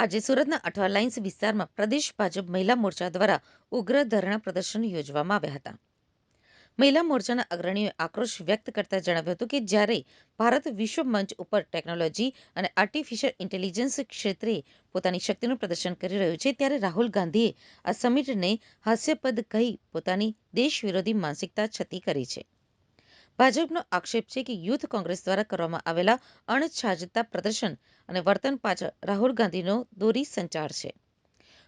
આજે સુરતના અઠવા લાઇન્સ વિસ્તારમાં પ્રદેશ ભાજપ મહિલા મોરચા દ્વારા ઉગ્ર ધરણા પ્રદર્શન યોજવામાં આવ્યા હતા. મહિલા મોરચાના અગ્રણીઓએ આક્રોશ વ્યક્ત કરતા જણાવ્યું હતું કે જ્યારે ભારત વિશ્વ મંચ ઉપર ટેકનોલોજી અને આર્ટિફિશિયલ ઇન્ટેલિજન્સ ક્ષેત્રે પોતાની શક્તિનું પ્રદર્શન કરી રહ્યું છે, ત્યારે રાહુલ ગાંધીએ આ સમિટને હાસ્યાસ્પદ કહી પોતાની દેશ વિરોધી માનસિકતા છતી કરી છે. ભાજપનો આક્ષેપ છે કે યુથ કોંગ્રેસ દ્વારા કરવામાં આવેલા અણછાજતા પ્રદર્શન અને વર્તન પાછળ રાહુલ ગાંધીનો દોરી સંચાર છે.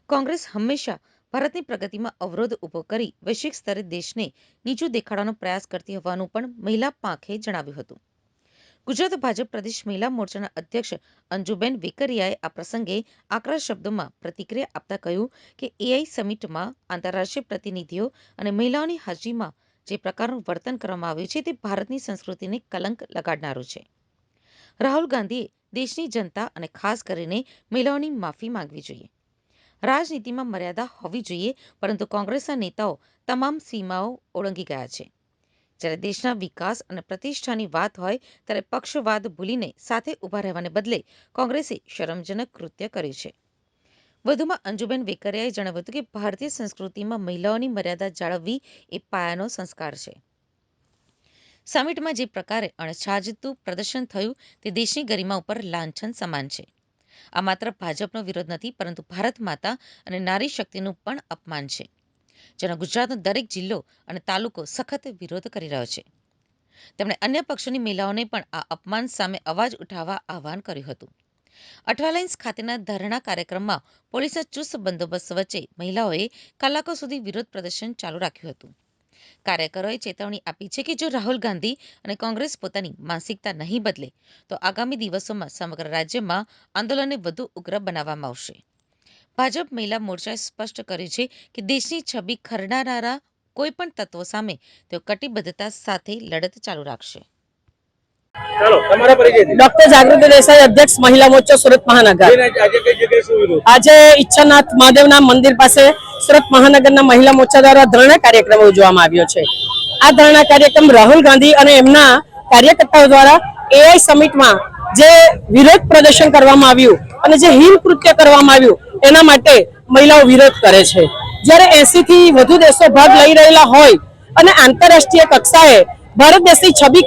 કોંગ્રેસ હંમેશા ભારતની પ્રગતિમાં અવરોધ ઊભો કરી વૈશ્વિક સ્તરે દેશને નીચું દેખાડવાનો પ્રયાસ કરતી હોવાનું પણ મહિલા પાંખે જણાવ્યું હતું. ગુજરાત ભાજપ પ્રદેશ મહિલા મોરચાના અધ્યક્ષ અંજુબેન વેકરિયાએ આ પ્રસંગે આકરા શબ્દોમાં પ્રતિક્રિયા આપતા કહ્યું કે એઆઈ સમિટમાં આંતરરાષ્ટ્રીય પ્રતિનિધિઓ અને મહિલાઓની હાજરીમાં જે પ્રકારનું વર્તન કરવામાં આવ્યું છે તે ભારતની સંસ્કૃતિને કલંક લગાડનારું છે. રાહુલ ગાંધીએ દેશની જનતા અને ખાસ કરીને મહિલાઓની માફી માંગવી જોઈએ. રાજનીતિમાં મર્યાદા હોવી જોઈએ, પરંતુ કોંગ્રેસના નેતાઓ તમામ સીમાઓ ઓળંગી ગયા છે. જ્યારે દેશના વિકાસ અને પ્રતિષ્ઠાની વાત હોય ત્યારે પક્ષવાદ ભૂલીને સાથે ઊભા રહેવાને બદલે કોંગ્રેસે શરમજનક કૃત્ય કર્યું છે. વધુમાં અંજુબેન વેકરિયાએ જણાવ્યું હતું કે ભારતીય સંસ્કૃતિમાં મહિલાઓની મર્યાદા જાળવવી એ પાયાનો સંસ્કાર છે. સમિટમાં જે પ્રકારે અણછાજતું પ્રદર્શન થયું તે દેશની ગરિમા ઉપર લાંછન સમાન છે. આ માત્ર ભાજપનો વિરોધ નથી, પરંતુ ભારત માતા અને નારી શક્તિનું પણ અપમાન છે, જેનો ગુજરાતનો દરેક જિલ્લો અને તાલુકો સખત વિરોધ કરી રહ્યો છે. તેમણે અન્ય પક્ષોની મહિલાઓને પણ આ અપમાન સામે અવાજ ઉઠાવવા આહવાન કર્યું હતું. અઠવા લાઇન્સ ખાતેના ધરણા કાર્યક્રમમાં પોલીસના ચુસ્ત બંદોબસ્ત વચ્ચે મહિલાઓએ કલાકો સુધી વિરોધ પ્રદર્શન ચાલુ રાખ્યું હતું. કાર્યકરોએ ચેતવણી આપી છે કે જો રાહુલ ગાંધી અને કોંગ્રેસ પોતાની માનસિકતા નહીં બદલે તો આગામી દિવસોમાં સમગ્ર રાજ્યમાં આંદોલનને વધુ ઉગ્ર બનાવવામાં આવશે. ભાજપ મહિલા મોરચાએ સ્પષ્ટ કર્યું છે કે દેશની છબી ખરડાવનારા કોઈ પણ તત્વો સામે તેઓ કટિબદ્ધતા સાથે લડત ચાલુ રાખશે. ડોક્ટર જાગૃતિ દેસાઈ, અધ્યક્ષ મહિલા મોરચો સુરત મહાનગર. આજે ઈચ્છાનાથ મહાદેવના મંદિર પાસે સુરત મહાનગરના મહિલા મોરચા દ્વારા ધરણા કાર્યક્રમ યોજવામાં આવ્યો છે. આ ધરણા કાર્યક્રમ રાહુલ ગાંધી અને એમના કાર્યકર્તાઓ દ્વારા એઆઈ સમિટમાં જે વિરોધ પ્રદર્શન કરવામાં આવ્યું અને જે હિંસ કૃત્ય કરવામાં આવ્યું એના માટે મહિલાઓ વિરોધ કરે છે. જ્યારે 80 થી વધુ દેશો ભાગ લઈ રહેલા હોય અને આંતરરાષ્ટ્રીય કક્ષાએ ભારત દેશની છબી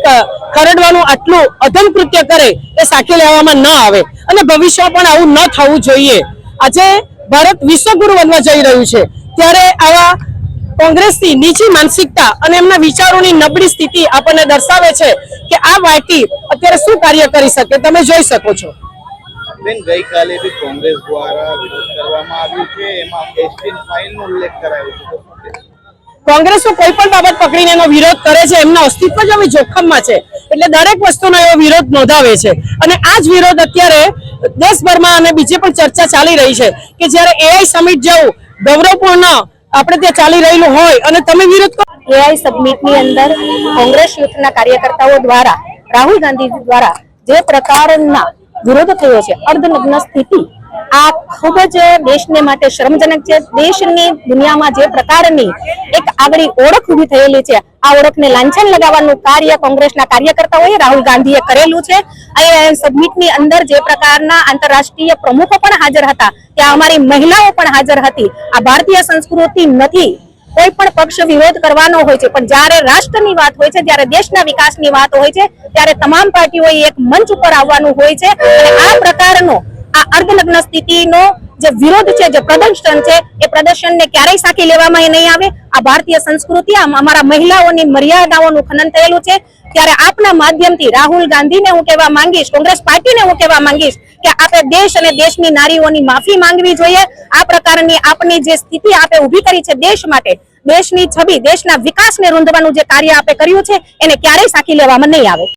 ખરડવાનું આટલું અધમ કૃત્ય કરે એ સાખી લેવામાં ન આવે અને ભવિષ્યમાં પણ આવું ન થવું જોઈએ. આજે ભારત વિશ્વગુરુ બનવા જઈ રહ્યું છે, ત્યારે આવા કોંગ્રેસની નીચી માનસિકતા અને એમના વિચારોની નબળી સ્થિતિ આપણને દર્શાવે છે કે આ પાર્ટી અત્યારે શું કાર્ય કરી શકે. તમે જોઈ શકો છો. ગઈકાલે બી કોંગ્રેસ દ્વારા વિરોધ કરવામાં આવ્યું છે, એમાં એસટી ફાઇલનો ઉલ્લેખ કરાયો છે. કોંગ્રેસો કોઈ પણ બાબત પકડીને એનો વિરોધ કરે છે, એમના અસ્તિત્વ જ હવે જોખમમાં છે, એટલે દરેક વસ્તુનો એવો વિરોધ નોંધાવે છે. અને આ જ વિરોધ અત્યારે દેશભરમાં અને બીજે પણ ચર્ચા ચાલી રહી છે કે જ્યારે એઆઈ સમિટ જેવું ગૌરવપૂર્ણ આપણે ત્યાં ચાલી રહેલું હોય અને તમે વિરોધ કરો. એઆઈ સમિટની અંદર કોંગ્રેસ યુથના કાર્યકર્તાઓ દ્વારા રાહુલ ગાંધી દ્વારા જે પ્રકારના વિરોધ થયો છે, અર્ધનગ્ન સ્થિતિ, આ ખૂબ જ દેશને માટે શરમજનક છે. દેશની દુનિયામાં જે પ્રકારની એક આગળ ઓળખ ઊભી થયેલી છે, આ ઓળખને લાંછન લગાવવાનું કાર્ય કોંગ્રેસના કાર્યકર્તાઓએ રાહુલ ગાંધીએ કરેલું છે. આ સમિટની અંદર જે પ્રકારના આંતરરાષ્ટ્રીય પ્રમુખો પણ હાજર હતા, ત્યાં અમારી મહિલાઓ પણ હાજર હતી. આ ભારતીય સંસ્કૃતિ નથી. કોઈ પણ પક્ષ વિરોધ કરવાનો હોય છે, પણ જ્યારે રાષ્ટ્રની વાત હોય છે, જ્યારે દેશના વિકાસની વાત હોય છે, ત્યારે તમામ પાર્ટીઓએ એક મંચ ઉપર આવવાનું હોય છે. અને આ પ્રકારનો આ અર્ધનગ્ન સ્થિતિનો જે વિરોધ છે, જે પ્રદર્શન છે, એ પ્રદર્શનને ક્યારેય સાખી લેવામાં નહીં આવે. આ ભારતીય સંસ્કૃતિ, અમારા મહિલાઓની મર્યાદાઓનું ખનન થયેલું છે. ત્યારે આપના માધ્યમથી રાહુલ ગાંધીને હું કહેવા માંગીશ, કોંગ્રેસ પાર્ટીને હું કહેવા માંગીશ કે આપણે દેશ અને દેશની નારીઓની માફી માંગવી જોઈએ. આ પ્રકારની આપની જે સ્થિતિ આપે ઊભી કરી છે દેશ માટે, દેશની છબી, દેશના વિકાસને રૂંધવાનું જે કાર્ય આપે કર્યું છે, એને ક્યારેય સાખી લેવામાં નહીં આવે.